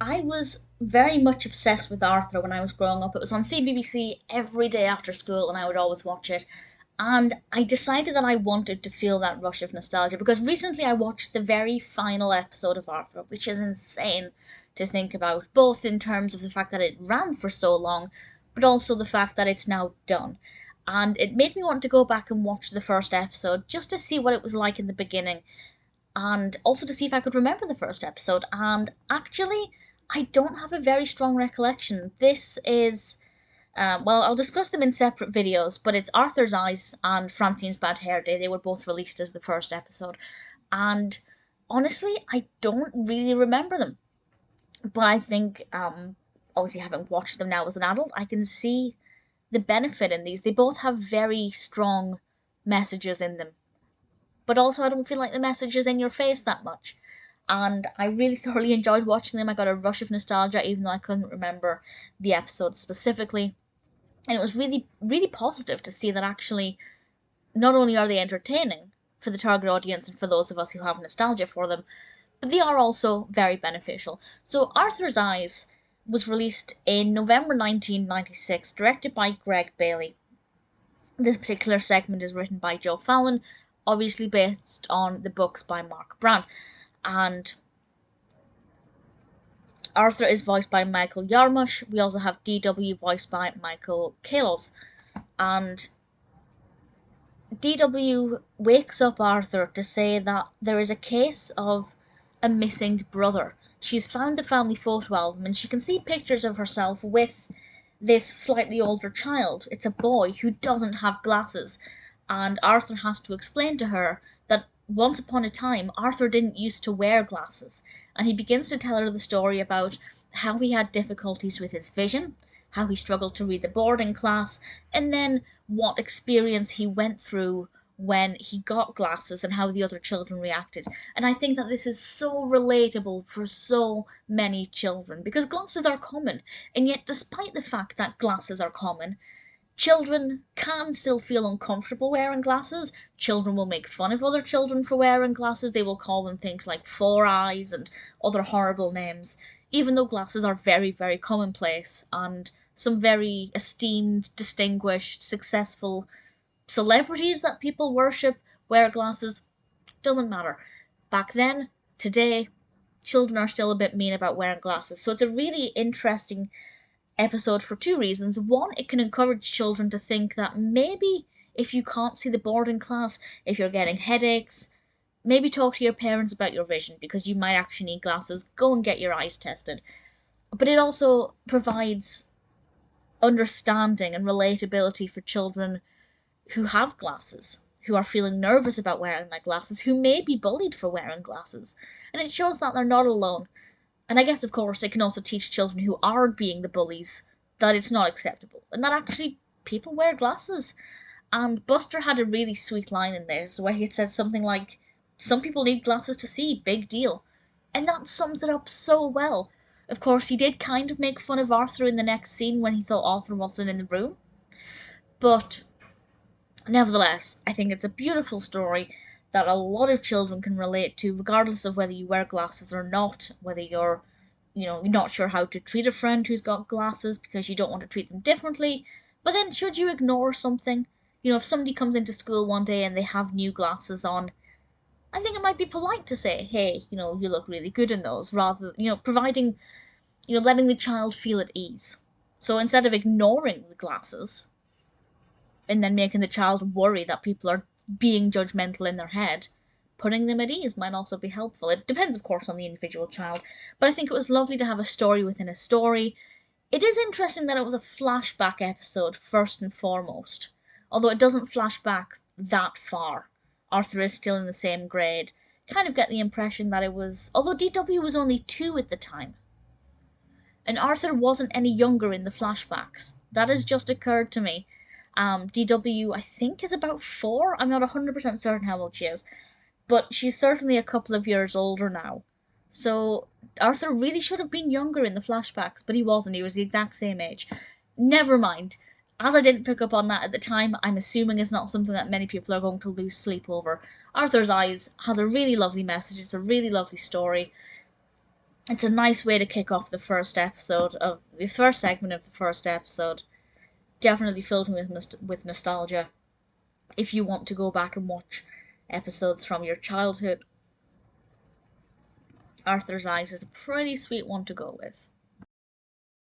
I was very much obsessed with Arthur when I was growing up. It was on CBBC every day after school, and I would always watch it. And I decided that I wanted to feel that rush of nostalgia because recently I watched the very final episode of Arthur, which is insane to think about, both in terms of the fact that it ran for so long, but also the fact that it's now done. And it made me want to go back and watch the first episode just to see what it was like in the beginning, and also to see if I could remember the first episode. And actually, I don't have a very strong recollection. This is well, I'll discuss them in separate videos, but it's Arthur's Eyes and Francine's Bad Hair Day. They were both released as the first episode. And honestly, I don't really remember them. But I think, obviously, having watched them now as an adult, I can see the benefit in these. They both have very strong messages in them. But also, I don't feel like the message is in your face that much. And I really thoroughly enjoyed watching them. I got a rush of nostalgia, even though I couldn't remember the episode specifically. And it was really, really positive to see that actually not only are they entertaining for the target audience and for those of us who have nostalgia for them, but they are also very beneficial. So Arthur's Eyes was released in November 1996, directed by Greg Bailey. This particular segment is written by Joe Fallon, obviously based on the books by Mark Brown. And Arthur is voiced by Michael Yarmush. We also have DW voiced by Michael Caloz. And DW wakes up Arthur to say that there is a case of a missing brother. She's found the family photo album and she can see pictures of herself with this slightly older child. It's a boy who doesn't have glasses. And Arthur has to explain to her that once upon a time, Arthur didn't used to wear glasses. And he begins to tell her the story about how he had difficulties with his vision, how he struggled to read the boarding class, and then what experience he went through when he got glasses and how the other children reacted. And I think that this is so relatable for so many children because glasses are common, and yet despite the fact that glasses are common, children can still feel uncomfortable wearing glasses. Children will make fun of other children for wearing glasses. They will call them things like four eyes and other horrible names, even though glasses are very, very commonplace, and some very esteemed, distinguished, successful celebrities that people worship wear glasses. Doesn't matter. Back then, today, children are still a bit mean about wearing glasses. So it's a really interesting episode for two reasons. One, it can encourage children to think that maybe if you can't see the boarding class, if you're getting headaches, maybe talk to your parents about your vision because you might actually need glasses. Go and get your eyes tested. But it also provides understanding and relatability for children who have glasses, who are feeling nervous about wearing their glasses, who may be bullied for wearing glasses. And it shows that they're not alone. And I guess, of course, it can also teach children who are being the bullies that it's not acceptable and that actually people wear glasses. And Buster had a really sweet line in this where he said something like, "Some people need glasses to see, big deal." And that sums it up so well. Of course, he did kind of make fun of Arthur in the next scene when he thought Arthur wasn't in the room. But nevertheless, I think it's a beautiful story that a lot of children can relate to, regardless of whether you wear glasses or not, whether you're not sure how to treat a friend who's got glasses because you don't want to treat them differently. But then, should you ignore something? If somebody comes into school one day and they have new glasses on, I think it might be polite to say, hey, you look really good in those, rather, providing, letting the child feel at ease. So instead of ignoring the glasses and then making the child worry that people are being judgmental in their head, putting them at ease might also be helpful. It depends, of course, on the individual child, but I think it was lovely to have a story within a story. It is interesting that it was a flashback episode, first and foremost, although it doesn't flash back that far. Arthur is still in the same grade. Kind of get the impression that it was, although DW was only 2 at the time, and Arthur wasn't any younger in the flashbacks. That has just occurred to me. DW, I think, is about 4. I'm not 100% certain how old she is, but she's certainly a couple of years older now. So Arthur really should have been younger in the flashbacks, but he wasn't. He was the exact same age. Never mind. As I didn't pick up on that at the time, I'm assuming it's not something that many people are going to lose sleep over. Arthur's Eyes has a really lovely message. It's a really lovely story. It's a nice way to kick off the first segment of the first episode. Definitely filled me with nostalgia. If you want to go back and watch episodes from your childhood, Arthur's Eyes is a pretty sweet one to go with.